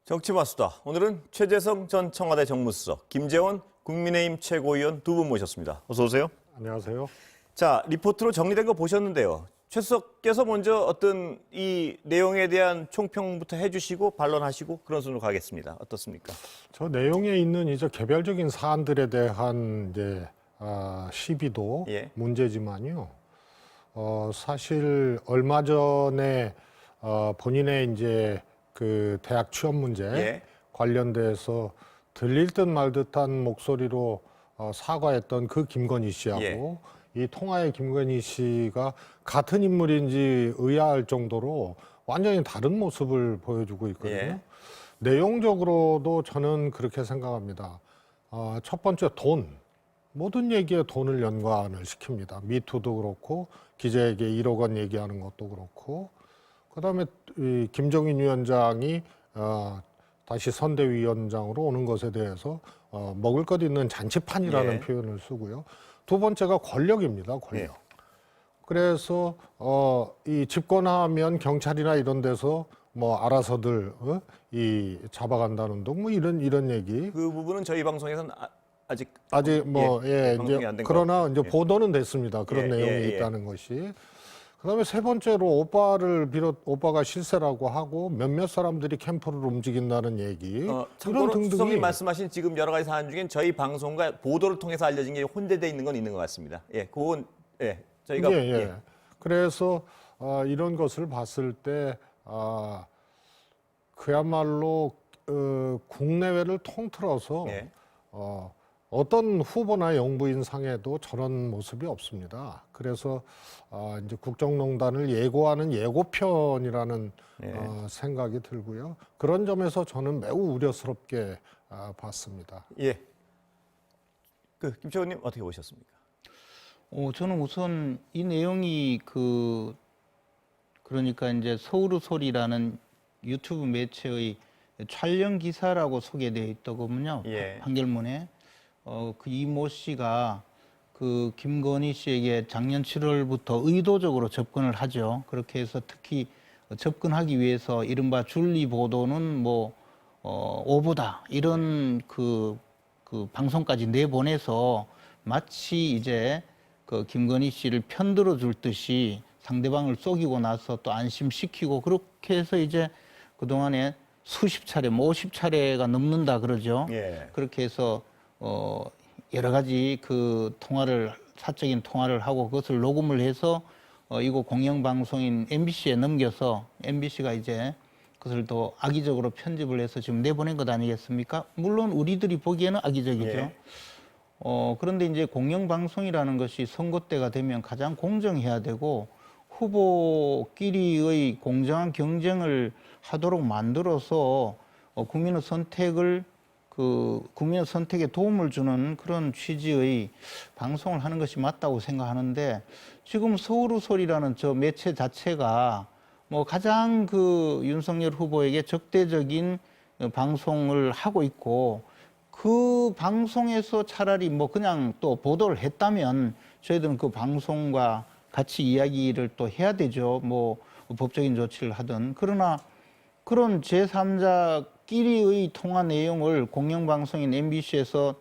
정치마수다. 오늘은 최재성 전 청와대 정무수석, 김재원 국민의힘 최고위원 두 분 모셨습니다. 어서 오세요. 안녕하세요. 자, 리포트로 정리된 거 보셨는데요. 최 수석께서 먼저 어떤 이 내용에 대한 총평부터 해주시고 반론하시고 그런 순으로 가겠습니다. 어떻습니까? 저 내용에 있는 이제 개별적인 사안들에 대한 이제 시비도 예. 문제지만요. 사실 얼마 전에 본인의 이제 그 대학 취업 문제 예. 관련돼서 들릴 듯 말 듯한 목소리로 사과했던 그 김건희 씨하고 이 통화의 김건희 씨가 같은 인물인지 의아할 정도로 완전히 다른 모습을 보여주고 있거든요. 예. 내용적으로도 저는 그렇게 생각합니다. 첫 번째 돈, 모든 얘기에 돈을 연관을 시킵니다. 미투도 그렇고 기자에게 1억 원 얘기하는 것도 그렇고 그다음에 이 김정인 위원장이 다시 선대위원장으로 오는 것에 대해서 먹을 것 있는 잔치판이라는 예. 표현을 쓰고요. 두 번째가 권력입니다. 권력. 예. 그래서 이 집권하면 경찰이나 이런 데서 뭐 알아서들 이 잡아간다는 등 뭐 이런 얘기. 그 부분은 저희 방송에서는 아직 이제 안된 그러나 이제 보도는 됐습니다. 그런 예, 내용이 예. 있다는 것이. 그다음에 세 번째로 오빠가 실세라고 하고 몇몇 사람들이 캠프를 움직인다는 얘기. 이런 참고로 등등이 수석님 말씀하신 지금 여러 가지 사안 중엔 저희 방송과 보도를 통해서 알려진 게 혼재돼 있는 건 있는 것 같습니다. 예, 그건 저희가 그래서 이런 것을 봤을 때 그야말로 국내외를 통틀어서 예. 어떤 후보나 영부인 상에도 저런 모습이 없습니다. 그래서 이제 국정농단을 예고하는 예고편이라는 생각이 들고요. 그런 점에서 저는 매우 우려스럽게 봤습니다. 예. 그 김채원님 어떻게 보셨습니까? 저는 우선 이 내용이 그러니까 이제 서울의 소리라는 유튜브 매체의 촬영 기사라고 소개되어 있더군요. 예. 판결문에. 그 이모 씨가 그 김건희 씨에게 작년 7월부터 의도적으로 접근을 하죠. 그렇게 해서 특히 접근하기 위해서 이른바 줄리 보도는 오보다 이런 그 방송까지 내보내서 마치 이제 그 김건희 씨를 편들어 줄 듯이 상대방을 속이고 나서 또 안심시키고 그렇게 해서 이제 그동안에 수십 차례, 50차례가 넘는다 그러죠. 예. 그렇게 해서 여러 가지 사적인 통화를 하고 그것을 녹음을 해서 이거 공영방송인 MBC에 넘겨서 MBC가 이제 그것을 더 악의적으로 편집을 해서 지금 내보낸 것 아니겠습니까? 물론 우리들이 보기에는 악의적이죠. 예. 그런데 이제 공영방송이라는 것이 선거 때가 되면 가장 공정해야 되고 후보끼리의 공정한 경쟁을 하도록 만들어서 국민의 선택에 도움을 주는 그런 취지의 방송을 하는 것이 맞다고 생각하는데 지금 서울의 소리라는 저 매체 자체가 가장 윤석열 후보에게 적대적인 방송을 하고 있고 그 방송에서 차라리 그냥 또 보도를 했다면 저희들은 그 방송과 같이 이야기를 또 해야 되죠. 법적인 조치를 하든. 그러나 그런 제3자끼리의 통화 내용을 공영방송인 MBC에서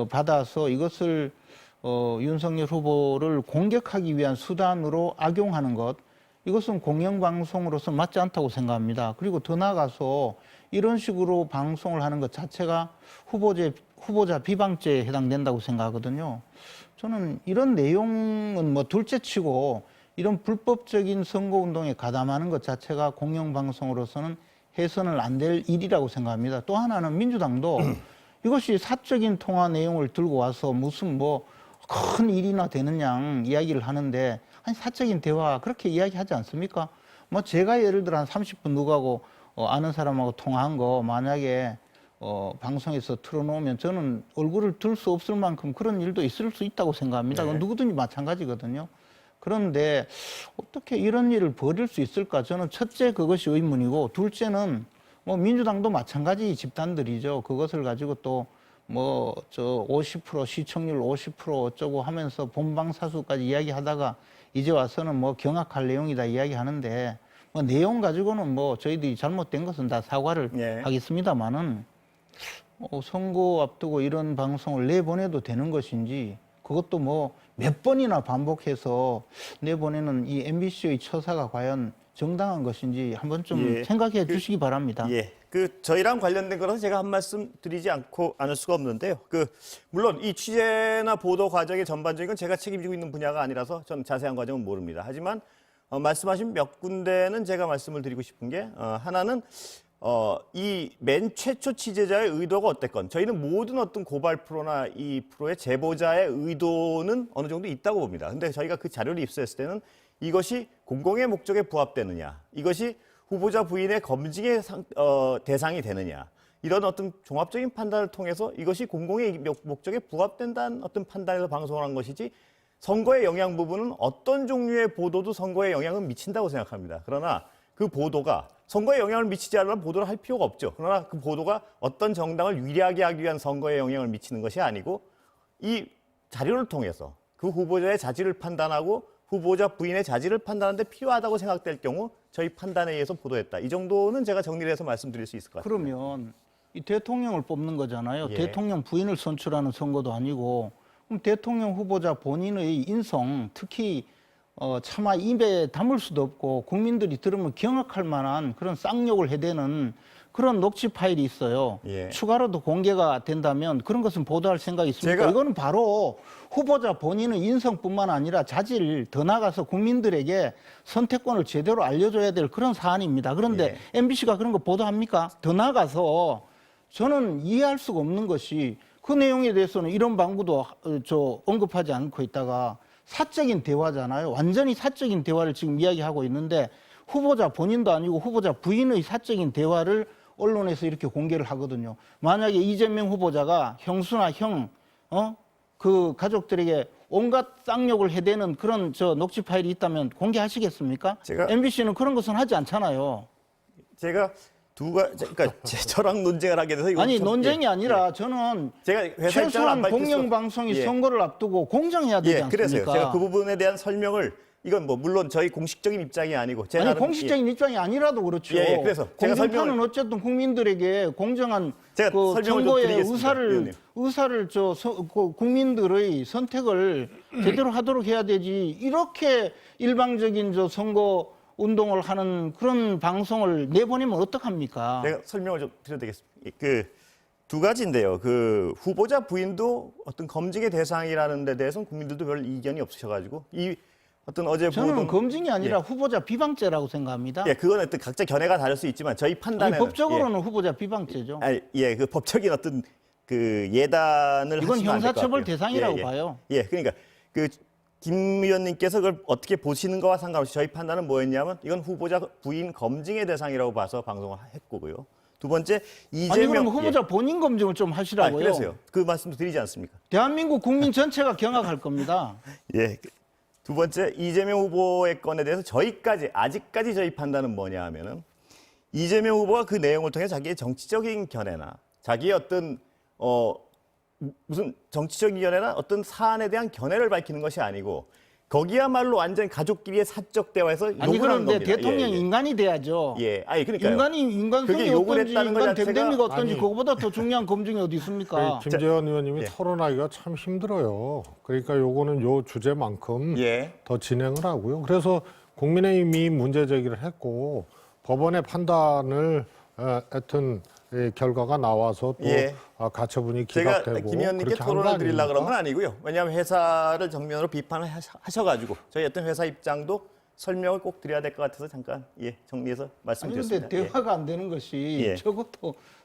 받아서 이것을 윤석열 후보를 공격하기 위한 수단으로 악용하는 것, 이것은 공영방송으로서 맞지 않다고 생각합니다. 그리고 더 나아가서 이런 식으로 방송을 하는 것 자체가 후보자 비방죄에 해당된다고 생각하거든요. 저는 이런 내용은 둘째치고 이런 불법적인 선거운동에 가담하는 것 자체가 공영방송으로서는 해서는 안 될 일이라고 생각합니다. 또 하나는 민주당도 이것이 사적인 통화 내용을 들고 와서 무슨 큰 일이나 되는 양 이야기를 하는데 아니 사적인 대화 그렇게 이야기하지 않습니까? 제가 예를 들어 한 30분 누구하고 아는 사람하고 통화한 거 만약에 방송에서 틀어놓으면 저는 얼굴을 들 수 없을 만큼 그런 일도 있을 수 있다고 생각합니다. 네. 누구든지 마찬가지거든요. 그런데 어떻게 이런 일을 벌일 수 있을까? 저는 첫째 그것이 의문이고 둘째는 민주당도 마찬가지 집단들이죠. 그것을 가지고 또 50% 시청률 50% 어쩌고 하면서 본방사수까지 이야기하다가 이제 와서는 경악할 내용이다 이야기하는데 뭐 내용 가지고는 뭐 저희들이 잘못된 것은 다 사과를 예. 하겠습니다만은 선거 앞두고 이런 방송을 내보내도 되는 것인지 그것도 뭐 몇 번이나 반복해서 내보내는 이 MBC의 처사가 과연 정당한 것인지 한번 좀 예. 생각해 주시기 바랍니다. 예. 저희랑 관련된 거라서 제가 한 말씀 드리지 않을 수가 없는데요. 물론 이 취재나 보도 과정의 전반적인 건 제가 책임지고 있는 분야가 아니라서 전 자세한 과정은 모릅니다. 하지만 말씀하신 몇 군데는 제가 말씀을 드리고 싶은 게 하나는 이 맨 최초 취재자의 의도가 어땠건 저희는 모든 어떤 고발 프로나 이 프로의 제보자의 의도는 어느 정도 있다고 봅니다. 근데 저희가 그 자료를 입수했을 때는 이것이 공공의 목적에 부합되느냐, 이것이 후보자 부인의 검증의 대상이 되느냐, 이런 어떤 종합적인 판단을 통해서 이것이 공공의 목적에 부합된다는 어떤 판단에서 방송을 한 것이지 선거에 영향 부분은 어떤 종류의 보도도 선거에 영향을 미친다고 생각합니다. 그러나 그 보도가 선거에 영향을 미치지 않으면 보도를 할 필요가 없죠. 그러나 그 보도가 어떤 정당을 위리하게 하기 위한 선거에 영향을 미치는 것이 아니고 이 자료를 통해서 그 후보자의 자질을 판단하고 후보자 부인의 자질을 판단하는 데 필요하다고 생각될 경우 저희 판단에 의해서 보도했다. 이 정도는 제가 정리를 해서 말씀드릴 수 있을 것 같습니다. 그러면 이 대통령을 뽑는 거잖아요. 예. 대통령 부인을 선출하는 선거도 아니고 그럼 대통령 후보자 본인의 인성, 특히 차마 입에 담을 수도 없고 국민들이 들으면 경악할 만한 그런 쌍욕을 해대는 그런 녹취 파일이 있어요. 예. 추가로도 공개가 된다면 그런 것은 보도할 생각이 있습니까? 이거는 바로 후보자 본인의 인성뿐만 아니라 자질 더 나아가서 국민들에게 선택권을 제대로 알려줘야 될 그런 사안입니다. 그런데 MBC가 그런 거 보도합니까? 더 나아가서 저는 이해할 수가 없는 것이 그 내용에 대해서는 이런 방구도 언급하지 않고 있다가 사적인 대화잖아요. 완전히 사적인 대화를 지금 이야기하고 있는데 후보자 본인도 아니고 후보자 부인의 사적인 대화를 언론에서 이렇게 공개를 하거든요. 만약에 이재명 후보자가 형수나 그 가족들에게 온갖 쌍욕을 해대는 그런 녹취 파일이 있다면 공개하시겠습니까? MBC는 그런 것은 하지 않잖아요. 제가 그러니까 저랑 논쟁을 하게 돼서 아니 논쟁이 아니라 저는 제가 회사 입장을 최소한 안 밝힐 공영방송이 수- 선거를 앞두고 공정해야 되지 않습니까? 그래서요. 제가 그 부분에 대한 설명을 이건 뭐 물론 저희 공식적인 입장이 아니고 제 아니 나름- 공식적인 입장이 아니라도 그렇죠. 그래서 제가 공정파는 어쨌든 국민들에게 공정한 제가 그 설명을 좀 선거의 드리겠습니다, 의원님. 의사를 국민들의 선택을 제대로 하도록 해야 되지. 이렇게 일방적인 선거 운동을 하는 그런 방송을 내보내면 어떡합니까? 제가 설명을 좀 드려야 되겠습니다. 두 가지인데요. 후보자 부인도 어떤 검증의 대상이라는 데 대해서는 국민들도 별 이견이 없으셔가지고 이 어떤 어제 저는 보던 검증이 아니라 후보자 비방죄라고 생각합니다. 그건 어떤 각자 견해가 다를 수 있지만 저희 아니, 판단에는 법적으로는 후보자 비방죄죠. 그 법적인 어떤 예단을 이건 하시면 안될것 형사처벌 같고요. 대상이라고 봐요. 그러니까 김 의원님께서 그걸 어떻게 보시는 거와 상관없이 저희 판단은 뭐였냐면 이건 후보자 부인 검증의 대상이라고 봐서 방송을 했고요. 두 번째 아니 이재명 그럼 후보자 본인 검증을 좀 하시라고요. 그래서요. 그 말씀도 드리지 않습니까? 대한민국 국민 전체가 경악할 겁니다. 두 번째 이재명 후보의 건에 대해서 아직까지 저희 판단은 뭐냐 하면은 이재명 후보가 그 내용을 통해 자기의 정치적인 견해나 자기의 어떤 무슨 정치적인 견해나 어떤 사안에 대한 견해를 밝히는 것이 아니고 거기야말로 완전 가족끼리의 사적 대화에서 아니 욕을 한 그런데 겁니다. 대통령이 인간이 돼야죠. 그러니까요. 인간성이 그게 욕을 어떤지 했다는 것 인간 자체가- 됨됨이가 어떤지 아니. 그거보다 더 중요한 검증이 어디 있습니까? 김재원 의원님이 토론하기가 참 힘들어요. 그러니까 요거는 요 주제만큼 더 진행을 하고요. 그래서 국민의힘이 문제 제기를 했고 법원의 판단을 하여튼 결과가 나와서 또 가처분이 제가 기각되고 김 의원님께 그렇게 한거 토론을 드리려고 그런 건 아닙니까? 아니고요. 왜냐하면 회사를 정면으로 비판을 하셔가지고 저희 어떤 회사 입장도 설명을 꼭 드려야 될 것 같아서 잠깐 정리해서 아니 말씀드렸습니다. 근데 대화가 안 되는 것이 예.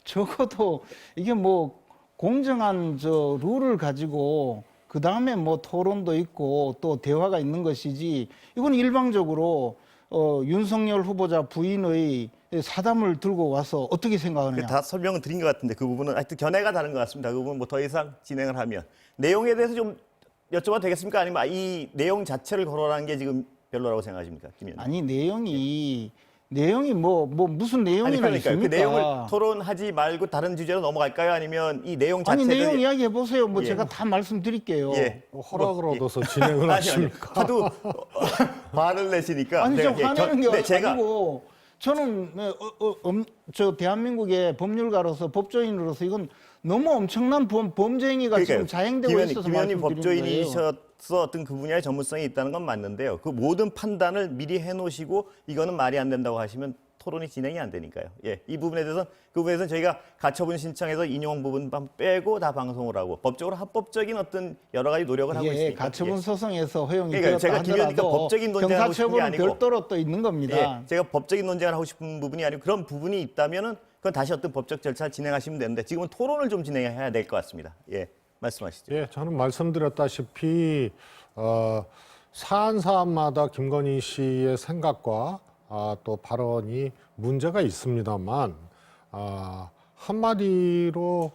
적어도 이게 뭐 공정한 룰을 가지고 그 다음에 뭐 토론도 있고 또 대화가 있는 것이지 이건 일방적으로 윤석열 후보자 부인의 사담을 들고 와서 어떻게 생각하느냐? 다 설명은 드린 것 같은데 그 부분은 하여튼 견해가 다른 것 같습니다. 그 부분 뭐 더 이상 진행을 하면 내용에 대해서 좀 여쭤봐도 되겠습니까? 아니면 이 내용 자체를 거론하는 게 지금 별로라고 생각하십니까, 김 의원님? 아니 내용이 내용이 무슨 아니 내용이나 그러니까 그 있습니까? 내용을 토론하지 말고 다른 주제로 넘어갈까요? 아니면 이 내용 아니 자체를 내용 이야기해 보세요. 뭐 예. 제가 다 말씀드릴게요. 예. 허락을 얻어서 진행을 하십니까? 하도 화를 내시니까 아니 저 예, 화내는 게 제가 아니고 저는 저 대한민국의 법률가로서 법조인으로서 이건 너무 엄청난 범죄행위가 지금 자행되고 있어서 김 의원님 말씀드리는 거예요. 법조인이셔서 어떤 그 분야의 전문성이 있다는 건 맞는데요. 그 모든 판단을 미리 해놓으시고 이거는 말이 안 된다고 하시면 토론이 진행이 안 되니까요. 예, 이 부분에 대해서는 그 부분에서 저희가 가처분 신청해서 인용 부분만 빼고 다 방송을 하고 법적으로 합법적인 어떤 여러 가지 노력을 하고 예, 있으니까. 가처분 예. 소송에서 허용이 그러니까 되었다 제가 김 의원님과 하더라도 법적인 논쟁을 하고 싶은 게 형사처분은 아니고 별도로 또 있는 겁니다. 예, 제가 법적인 논쟁을 하고 싶은 부분이 아니고 그런 부분이 있다면은 그건 다시 어떤 법적 절차를 진행하시면 되는데 지금은 토론을 좀 진행해야 될 것 같습니다. 예, 말씀하시죠. 예, 저는 말씀드렸다시피 사안마다 김건희 씨의 생각과 또 발언이 문제가 있습니다만 한마디로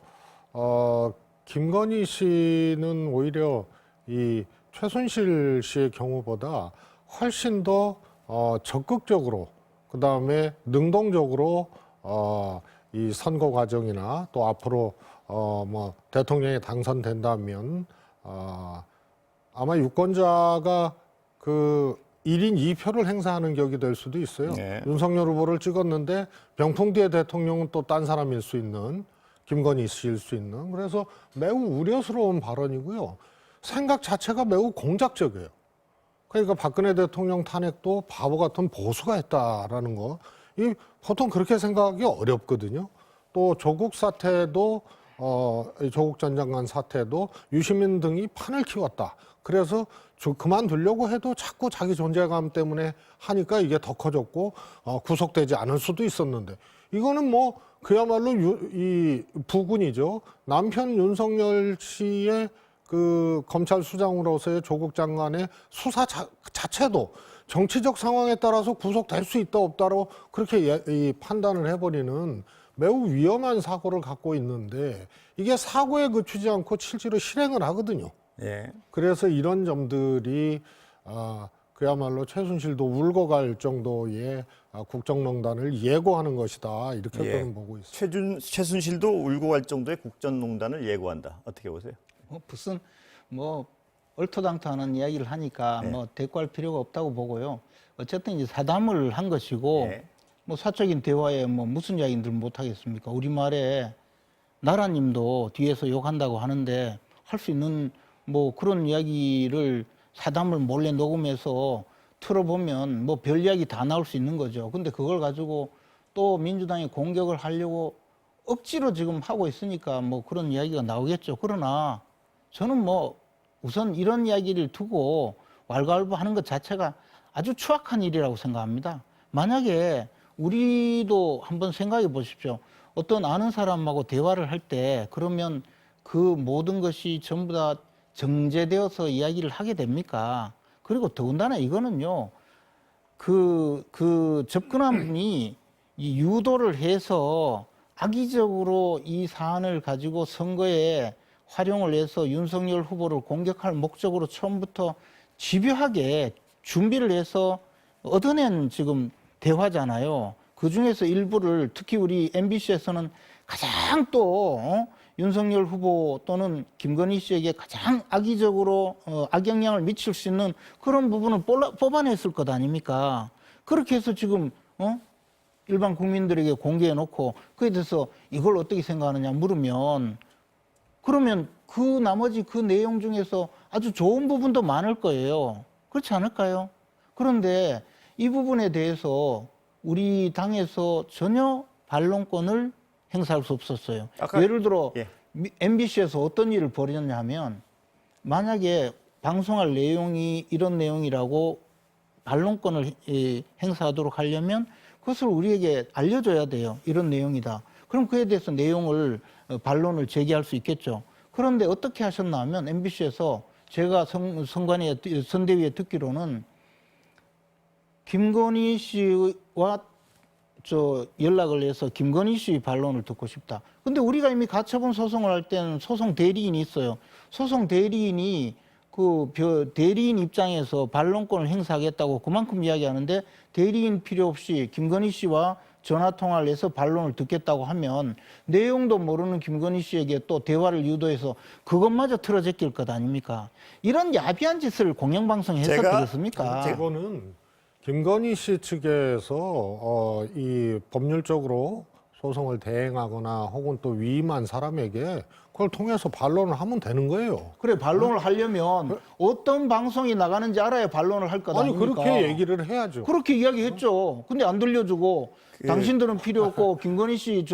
김건희 씨는 오히려 이 최순실 씨의 경우보다 훨씬 더 적극적으로 그다음에 능동적으로 이 선거 과정이나 또 앞으로 뭐 대통령이 당선된다면 아마 유권자가 그 1인 2표를 행사하는 격이 될 수도 있어요. 네. 윤석열 후보를 찍었는데 병풍 뒤의 대통령은 또 딴 사람일 수 있는 김건희 씨일 수 있는 그래서 매우 우려스러운 발언이고요. 생각 자체가 매우 공작적이에요. 그러니까 박근혜 대통령 탄핵도 바보 같은 보수가 했다라는 거. 이 보통 그렇게 생각하기 어렵거든요. 또 조국 사태도 조국 전 장관 사태도 유시민 등이 판을 키웠다. 그래서 그만두려고 해도 자꾸 자기 존재감 때문에 하니까 이게 더 커졌고 구속되지 않을 수도 있었는데 이거는 뭐 그야말로 이 부군이죠. 남편 윤석열 씨의 그 검찰 수장으로서의 조국 장관의 수사 자체도 정치적 상황에 따라서 구속될 수 있다 없다로 그렇게 이 판단을 해버리는 매우 위험한 사고를 갖고 있는데 이게 사고에 그치지 않고 실제로 실행을 하거든요. 예. 그래서 이런 점들이 그야말로 최순실도 울고 갈 정도의 국정농단을 예고하는 것이다. 이렇게 예. 저는 보고 있습니다. 최순실도 울고 갈 정도의 국정농단을 예고한다. 어떻게 보세요? 무슨 뭐 얼토당토하는 이야기를 하니까 네. 뭐 대꾸할 필요가 없다고 보고요. 어쨌든 이제 사담을 한 것이고 네. 뭐 사적인 대화에 뭐 무슨 이야기들 못 하겠습니까? 우리말에 나라님도 뒤에서 욕한다고 하는데 할 수 있는 뭐 그런 이야기를 사담을 몰래 녹음해서 틀어보면 뭐 별 이야기 다 나올 수 있는 거죠. 근데 그걸 가지고 또 민주당이 공격을 하려고 억지로 지금 하고 있으니까 뭐 그런 이야기가 나오겠죠. 그러나 저는 뭐 우선 이런 이야기를 두고 왈가왈부하는 것 자체가 아주 추악한 일이라고 생각합니다. 만약에 우리도 한번 생각해 보십시오. 어떤 아는 사람하고 대화를 할 때 그러면 그 모든 것이 전부 다 정제되어서 이야기를 하게 됩니까? 그리고 더군다나 이거는요, 그 접근한 분이 이 유도를 해서 악의적으로 이 사안을 가지고 선거에 활용을 해서 윤석열 후보를 공격할 목적으로 처음부터 집요하게 준비를 해서 얻어낸 지금 대화잖아요. 그 중에서 일부를 특히 우리 MBC에서는 가장 또 윤석열 후보 또는 김건희 씨에게 가장 악의적으로 악영향을 미칠 수 있는 그런 부분을 뽑아냈을 것 아닙니까? 그렇게 해서 지금 일반 국민들에게 공개해 놓고 그에 대해서 이걸 어떻게 생각하느냐 물으면 그러면 그 나머지 그 내용 중에서 아주 좋은 부분도 많을 거예요. 그렇지 않을까요? 그런데 이 부분에 대해서 우리 당에서 전혀 반론권을 행사할 수 없었어요. 예를 들어 예. MBC에서 어떤 일을 벌였냐 하면 만약에 방송할 내용이 이런 내용이라고 반론권을 행사하도록 하려면 그것을 우리에게 알려줘야 돼요. 이런 내용이다. 그럼 그에 대해서 내용을 반론을 제기할 수 있겠죠. 그런데 어떻게 하셨나 하면 MBC에서 제가 선대위에 듣기로는 김건희 씨와 연락을 해서 김건희 씨 반론을 듣고 싶다. 근데 우리가 이미 가처분 소송을 할 때는 소송 대리인이 있어요. 소송 대리인이 대리인 입장에서 반론권을 행사하겠다고 그만큼 이야기하는데 대리인 필요 없이 김건희 씨와 전화 통화를 해서 반론을 듣겠다고 하면 내용도 모르는 김건희 씨에게 또 대화를 유도해서 그것마저 틀어제낄 것 아닙니까? 이런 야비한 짓을 공영방송에 해서 되겠습니까? 이거는 김건희 씨 측에서 이 법률적으로 소송을 대행하거나 혹은 또 위임한 사람에게 그걸 통해서 반론을 하면 되는 거예요. 그래, 반론을 하려면 어떤 방송이 나가는지 알아야 반론을 할 것 아니 아닙니까? 그렇게 얘기를 해야죠. 그렇게 이야기했죠. 근데 안 들려주고 당신들은 필요 없고 김건희 씨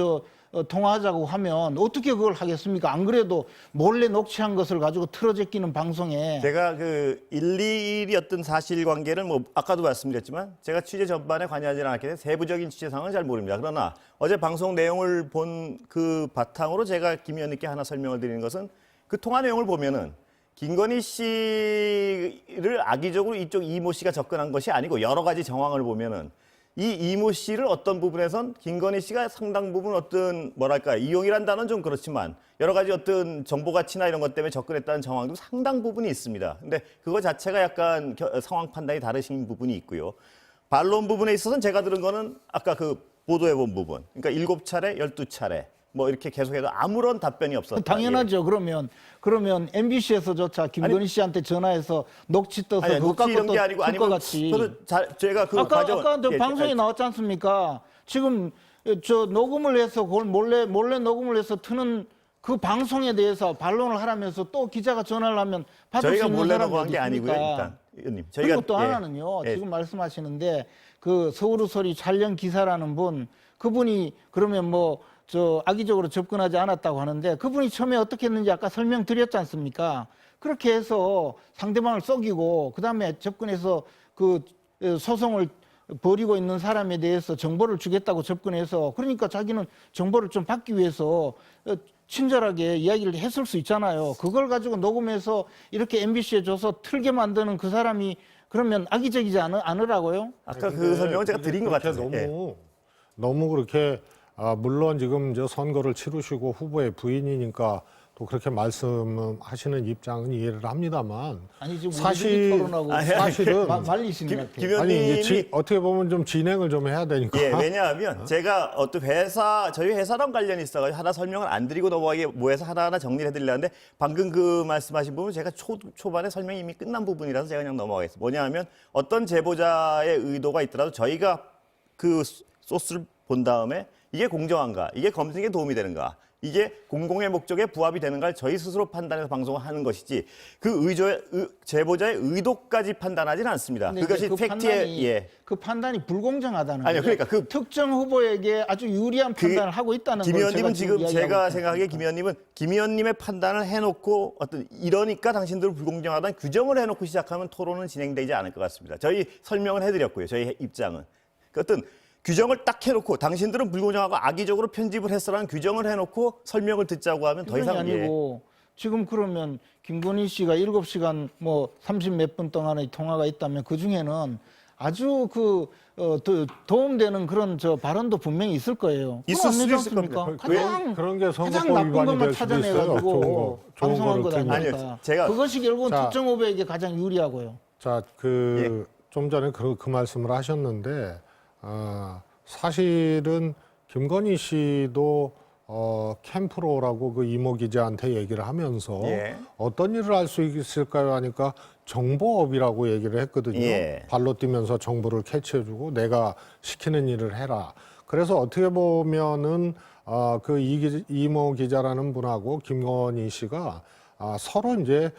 통화하자고 하면 어떻게 그걸 하겠습니까? 안 그래도 몰래 녹취한 것을 가지고 틀어제끼는 방송에 제가 그 일일이었던 사실관계를 뭐 아까도 말씀드렸지만 제가 취재 전반에 관여하지 않았기 때문에 세부적인 취재 상황은 잘 모릅니다. 그러나 어제 방송 내용을 본 그 바탕으로 제가 김 의원님께 하나 설명을 드리는 것은 그 통화 내용을 보면은 김건희 씨를 악의적으로 이쪽 이모 씨가 접근한 것이 아니고 여러 가지 정황을 보면은 이 이모 씨를 어떤 부분에선 김건희 씨가 상당 부분 어떤 뭐랄까 이용이란 단어는 좀 그렇지만 여러 가지 어떤 정보 가치나 이런 것 때문에 접근했다는 정황도 상당 부분이 있습니다. 근데 그거 자체가 약간 상황 판단이 다르신 부분이 있고요. 반론 부분에 있어서는 제가 들은 거는 아까 그 보도해 본 부분. 그러니까 7차례, 12차례 뭐 이렇게 계속해서 아무런 답변이 없었다. 당연하죠. 그러면 MBC에서조차 김건희 씨한테 전화해서 녹취 떠서 아니, 그거 녹취 이런 갖고 게 아니고 것 아니면 같이. 저는 제가 그 아까 과정 저 방송에 나왔지 않습니까? 지금 저 녹음을 해서 그걸 몰래 녹음을 해서 트는 그 방송에 대해서 반론을 하라면서 또 기자가 전화를 하면 받을 수 저희가 있는 몰래 사람이 녹음한 게 어디 아니고요. 있습니까? 일단 의원님 그리고 또 예, 하나는요. 예. 지금 말씀하시는데 그 서울의 소리 촬영 기사라는 분 그분이 그러면 뭐 악의적으로 접근하지 않았다고 하는데 그분이 처음에 어떻게 했는지 아까 설명드렸지 않습니까? 그렇게 해서 상대방을 속이고 그다음에 접근해서 그 소송을 벌이고 있는 사람에 대해서 정보를 주겠다고 접근해서 그러니까 자기는 정보를 좀 받기 위해서 친절하게 이야기를 했을 수 있잖아요. 그걸 가지고 녹음해서 이렇게 MBC에 줘서 틀게 만드는 그 사람이 그러면 악의적이지 않으라고요? 아까 그 설명을 제가 드린 것 같아서 너무 그렇게 물론 지금 저 선거를 치르시고 후보의 부인이니까 또 그렇게 말씀하시는 입장은 이해를 합니다만 아니 지금 사실- 우리들이 토론하고 사실은 말리시는 것 같아요. 아니 김 이제 의원님이 어떻게 보면 좀 진행을 좀 해야 되니까 예, 왜냐하면 제가 어떤 저희 회사랑 관련이 있어가지고 하나 설명을 안 드리고 넘어가기 뭐해서 하나하나 정리를 해드리려는데 방금 그 말씀하신 부분 제가 초반에 설명이 이미 끝난 부분이라서 제가 그냥 넘어가겠습니다. 뭐냐하면 어떤 제보자의 의도가 있더라도 저희가 그 소스를 본 다음에 이게 공정한가, 이게 검증에 도움이 되는가, 이게 공공의 목적에 부합이 되는가를 저희 스스로 판단해서 방송을 하는 것이지 제보자의 의도까지 판단하지는 않습니다. 근데 그것이 이제 팩트에 그 판단이 불공정하다는 아니요, 거죠. 그러니까 특정 후보에게 아주 유리한 판단을 하고 있다는 김 걸 의원님은 지금 이야기하고 제가 있지 생각하기에 않습니까? 김 의원님은 김 의원님의 판단을 해놓고 어떤 이러니까 당신들은 불공정하다는 규정을 해놓고 시작하면 토론은 진행되지 않을 것 같습니다. 저희 설명을 해드렸고요. 저희 입장은 그 어떤 규정을 딱 해놓고 당신들은 불공정하고 악의적으로 편집을 했어라는 규정을 해놓고 설명을 듣자고 하면 더 그건 이상 아니고 지금 그러면 김건희 씨가 7시간 뭐 30 몇 분 동안의 통화가 있다면 그 중에는 아주 도움되는 그런 발언도 분명히 있을 거예요. 있을 수도 그건 있을 아니지 않습니까? 겁니다. 그런 게 가장 선거법 나쁜 위반이 것만 될 수도 있어요. 좋은 찾아내가지고 방송한 것 틀면. 아닙니까? 아니요, 제가- 그것이 결국은 자. 특정 후보에게 가장 유리하고요. 자, 좀 전에 그 말씀을 하셨는데 사실은 김건희 씨도 캠프로라고 그 이모 기자한테 얘기를 하면서 예. 어떤 일을 할 수 있을까요 하니까 정보업이라고 얘기를 했거든요. 예. 발로 뛰면서 정보를 캐치해주고 내가 시키는 일을 해라. 그래서 어떻게 보면은 그 이모 기자라는 분하고 김건희 씨가 서로 이제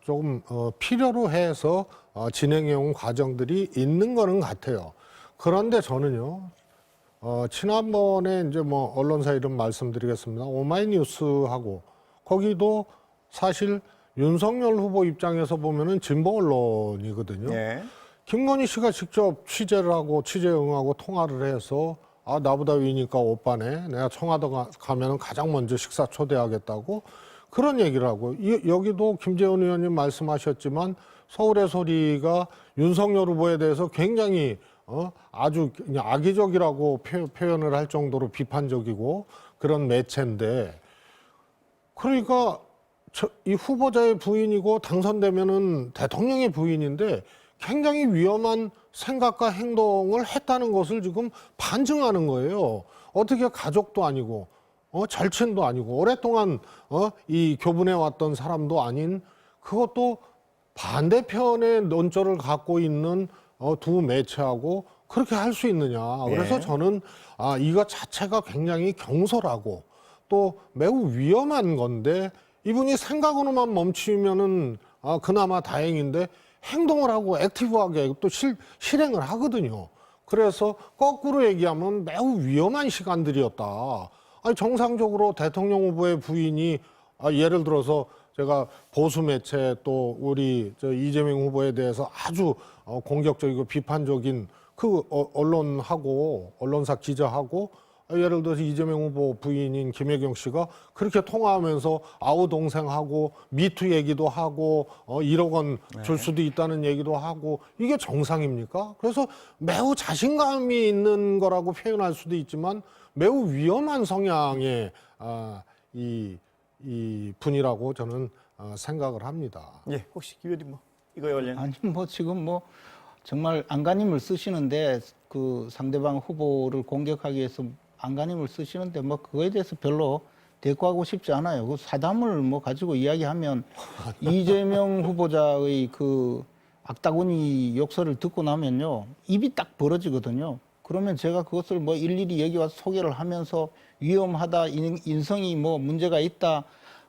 조금 필요로 해서 진행해온 과정들이 있는 거는 같아요. 그런데 저는요, 지난번에 이제 뭐 언론사 이름 말씀드리겠습니다. 오마이뉴스하고 거기도 사실 윤석열 후보 입장에서 보면은 진보 언론이거든요. 예. 김건희 씨가 직접 취재를 하고 취재 응하고 통화를 해서 나보다 위니까 오빠네. 내가 청와대 가면은 가장 먼저 식사 초대하겠다고 그런 얘기를 하고 여기도 김재원 의원님 말씀하셨지만 서울의 소리가 윤석열 후보에 대해서 굉장히 아주 그냥 악의적이라고 표현을 할 정도로 비판적이고 그런 매체인데 그러니까 이 후보자의 부인이고 당선되면은 대통령의 부인인데 굉장히 위험한 생각과 행동을 했다는 것을 지금 반증하는 거예요. 어떻게 가족도 아니고 절친도 아니고 오랫동안 이 교분해 왔던 사람도 아닌 그것도 반대편의 논조를 갖고 있는 두 매체하고 그렇게 할 수 있느냐. 그래서 저는 이것 자체가 굉장히 경솔하고 또 매우 위험한 건데 이분이 생각으로만 멈추면은 그나마 다행인데 행동을 하고 액티브하게 또 실행을 하거든요. 그래서 거꾸로 얘기하면 매우 위험한 시간들이었다. 아니, 정상적으로 대통령 후보의 부인이 예를 들어서 제가 보수 매체 또 우리 이재명 후보에 대해서 아주 공격적이고 비판적인 그 언론하고 언론사 기자하고 예를 들어서 이재명 후보 부인인 김혜경 씨가 그렇게 통화하면서 아우 동생하고 미투 얘기도 하고 1억 원 줄 수도 있다는 얘기도 하고 이게 정상입니까? 그래서 매우 자신감이 있는 거라고 표현할 수도 있지만 매우 위험한 성향의 이 분이라고 저는 생각을 합니다. 예, 혹시 김 의원님 뭐 이거에 관련 아니 뭐 지금 뭐 정말 안간힘을 쓰시는데 그 상대방 후보를 공격하기 위해서 안간힘을 쓰시는데 뭐 그거에 대해서 별로 대꾸하고 싶지 않아요. 그 사담을 뭐 가지고 이야기하면 이재명 후보자의 그 악다구니 욕설을 듣고 나면요 입이 딱 벌어지거든요. 그러면 제가 그것을 뭐 일일이 여기 와서 소개를 하면서 위험하다, 인성이 뭐 문제가 있다,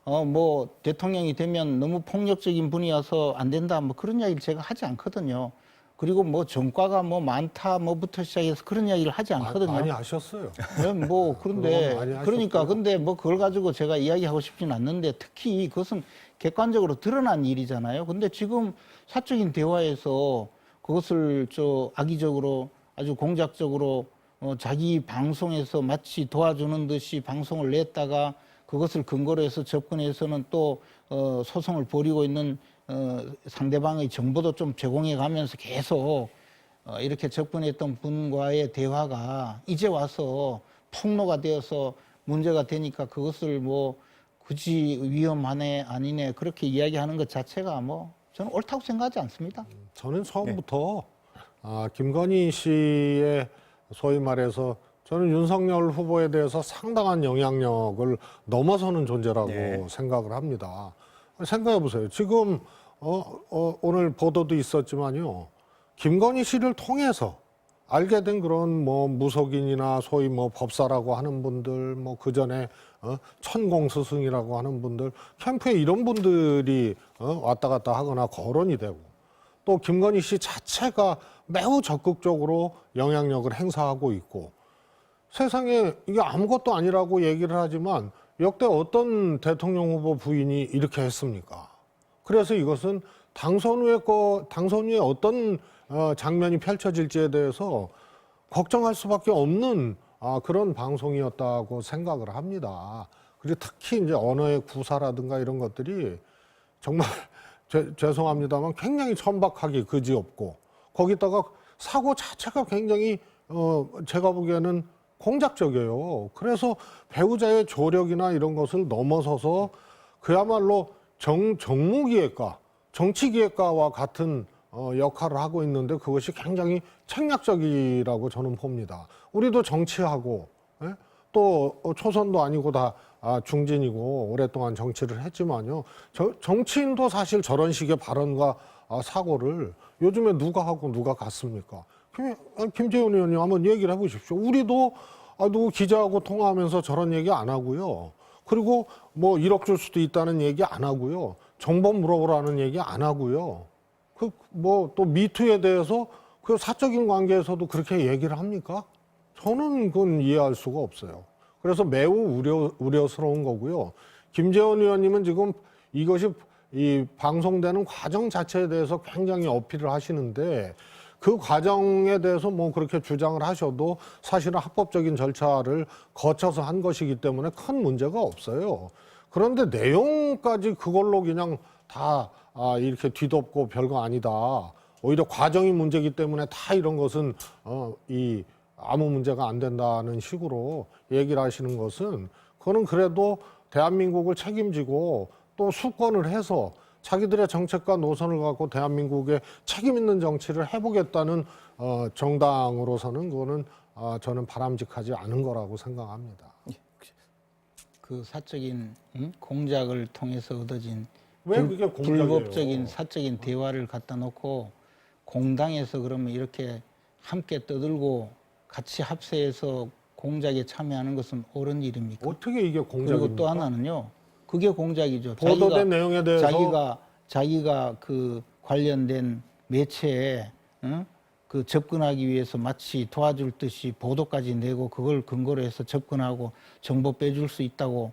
뭐 대통령이 되면 너무 폭력적인 분이어서 안 된다, 뭐 그런 이야기를 제가 하지 않거든요. 그리고 뭐 전과가 뭐 많다, 뭐부터 시작해서 그런 이야기를 하지 않거든요. 많이 하셨어요. 네, 뭐 그런데 많이 하셨고요. 그러니까 근데 뭐 그걸 가지고 제가 이야기하고 싶지는 않는데 특히 그것은 객관적으로 드러난 일이잖아요. 근데 지금 사적인 대화에서 그것을 악의적으로 아주 공작적으로 자기 방송에서 마치 도와주는 듯이 방송을 냈다가 그것을 근거로 해서 접근해서는 또 소송을 벌이고 있는 상대방의 정보도 좀 제공해 가면서 계속 이렇게 접근했던 분과의 대화가 이제 와서 폭로가 되어서 문제가 되니까 그것을 뭐 굳이 위험하네 아니네 그렇게 이야기하는 것 자체가 뭐 저는 옳다고 생각하지 않습니다. 저는 처음부터 김건희 씨의 소위 말해서 저는 윤석열 후보에 대해서 상당한 영향력을 넘어서는 존재라고 생각을 합니다. 생각해 보세요. 지금 오늘 보도도 있었지만요. 김건희 씨를 통해서 알게 된 그런 뭐 무속인이나 소위 뭐 법사라고 하는 분들, 뭐 그 전에 천공 스승이라고 하는 분들, 캠프에 이런 분들이 왔다 갔다 하거나 거론이 되고 또 김건희 씨 자체가 매우 적극적으로 영향력을 행사하고 있고 세상에 이게 아무것도 아니라고 얘기를 하지만 역대 어떤 대통령 후보 부인이 이렇게 했습니까? 그래서 이것은 당선 후에 어떤 장면이 펼쳐질지에 대해서 걱정할 수밖에 없는 그런 방송이었다고 생각을 합니다. 그리고 특히 이제 언어의 구사라든가 이런 것들이 정말 죄송합니다만 굉장히 천박하기 그지없고 거기다가 사고 자체가 굉장히 제가 보기에는 공작적이에요. 그래서 배우자의 조력이나 이런 것을 넘어서서 그야말로 정무기획가, 정치기획가와 같은 역할을 하고 있는데 그것이 굉장히 책략적이라고 저는 봅니다. 우리도 정치하고 또 초선도 아니고 다 중진이고 오랫동안 정치를 했지만요. 정치인도 사실 저런 식의 발언과 사고를 요즘에 누가 하고 누가 갔습니까? 김재훈 의원님 한번 얘기를 해보십시오. 우리도 누구 기자하고 통화하면서 저런 얘기 안 하고요. 그리고 뭐 1억 줄 수도 있다는 얘기 안 하고요. 정보 물어보라는 얘기 안 하고요. 뭐 또 미투에 대해서 그 사적인 관계에서도 그렇게 얘기를 합니까? 저는 그건 이해할 수가 없어요. 그래서 매우 우려스러운 거고요. 김재원 의원님은 지금 이것이 이 방송되는 과정 자체에 대해서 굉장히 어필을 하시는데 그 과정에 대해서 뭐 그렇게 주장을 하셔도 사실은 합법적인 절차를 거쳐서 한 것이기 때문에 큰 문제가 없어요. 그런데 내용까지 그걸로 그냥 다 이렇게 뒤덮고 별거 아니다. 오히려 과정이 문제이기 때문에 다 이런 것은 아무 문제가 안 된다는 식으로 얘기를 하시는 것은 그거는 그래도 대한민국을 책임지고 또 수권을 해서 자기들의 정책과 노선을 갖고 대한민국에 책임 있는 정치를 해보겠다는 정당으로서는 그거는 저는 바람직하지 않은 거라고 생각합니다. 그 사적인 공작을 통해서 얻어진 왜 그게 공작이에요? 불법적인 사적인 대화를 갖다 놓고 공당에서 그러면 이렇게 함께 떠들고 같이 합세해서 공작에 참여하는 것은 옳은 일입니까? 어떻게 이게 공작입니까? 그리고 또 하나는요. 그게 공작이죠. 보도된 내용에 대해서 자기가 그 관련된 매체에 그 접근하기 위해서 마치 도와줄 듯이 보도까지 내고 그걸 근거로 해서 접근하고 정보 빼줄 수 있다고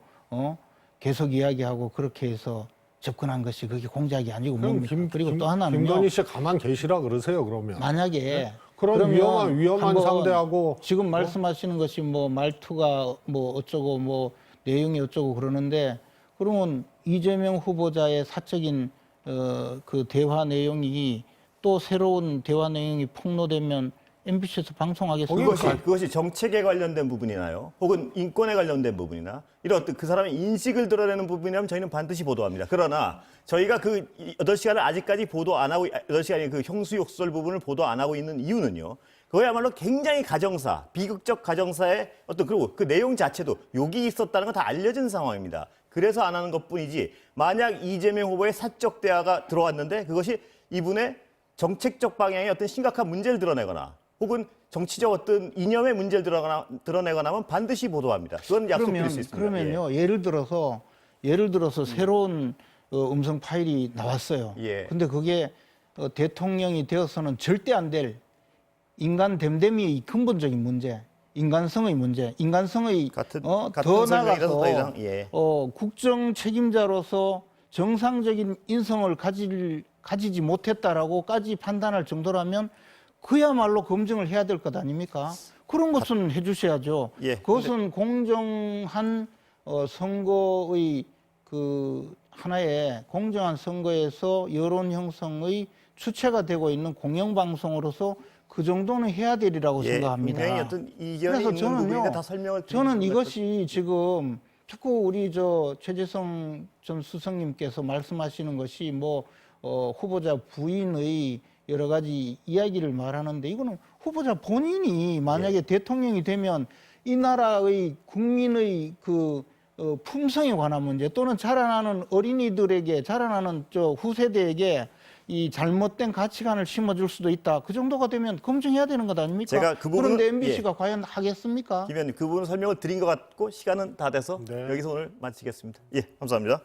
계속 이야기하고 그렇게 해서 접근한 것이 그게 공작이 아니고 그럼 뭡니까? 그리고 또 하나는요. 김건희 씨 가만 계시라 그러세요 그러면. 만약에 그럼 그러면 위험한 한번 상대하고 지금 말씀하시는 것이 뭐 말투가 뭐 어쩌고 뭐 내용이 어쩌고 그러는데 그러면 이재명 후보자의 사적인 그 대화 내용이 또 새로운 대화 내용이 폭로되면 MBC에서 방송하겠습니까? 그것이 정책에 관련된 부분이나요? 혹은 인권에 관련된 부분이나 이런 어떤 그 사람의 인식을 드러내는 부분이라면 저희는 반드시 보도합니다. 그러나 저희가 그 8시간을 아직까지 보도 안 하고 8시간의 그 형수욕설 부분을 보도 안 하고 있는 이유는요. 그거야말로 굉장히 가정사, 비극적 가정사의 어떤 그리고 그 내용 자체도 욕이 있었다는 건 다 알려진 상황입니다. 그래서 안 하는 것뿐이지 만약 이재명 후보의 사적 대화가 들어왔는데 그것이 이분의 정책적 방향의 어떤 심각한 문제를 드러내거나 혹은 정치적 어떤 이념의 문제를 드러내거나 하면 반드시 보도합니다. 그건 약속드릴 수 있습니다. 그러면요. 예를 들어서 새로운 음성 파일이 나왔어요. 예. 근데 그게 대통령이 되어서는 절대 안 될 인간 됨됨이의 근본적인 문제, 인간성의 문제, 인간성의 같은 더 설명이라서 더 나가서 이상, 예. 국정 책임자로서 정상적인 인성을 가지지 못했다라고까지 판단할 정도라면 그야말로 검증을 해야 될 것 아닙니까? 그런 것은 해주셔야죠. 예, 그것은 공정한 선거의 그 하나의 공정한 선거에서 여론 형성의 주체가 되고 있는 공영방송으로서 그 정도는 해야 되리라고 생각합니다. 분명히 어떤 이견이 그래서 있는 부분인데 다 설명을 저는 드리는 이것이 지금 자꾸 우리 최재성 전 수석님께서 말씀하시는 것이 뭐 후보자 부인의 여러 가지 이야기를 말하는데 이거는 후보자 본인이 만약에 대통령이 되면 이 나라의 국민의 그 품성에 관한 문제 또는 자라나는 어린이들에게 자라나는 후세대에게 이 잘못된 가치관을 심어줄 수도 있다. 그 정도가 되면 검증해야 되는 것 아닙니까? 제가 그 부분을- 그런데 MBC가 과연 하겠습니까? 김 의원님 그 부분 설명을 드린 것 같고 시간은 다 돼서 네. 여기서 오늘 마치겠습니다. 예, 감사합니다.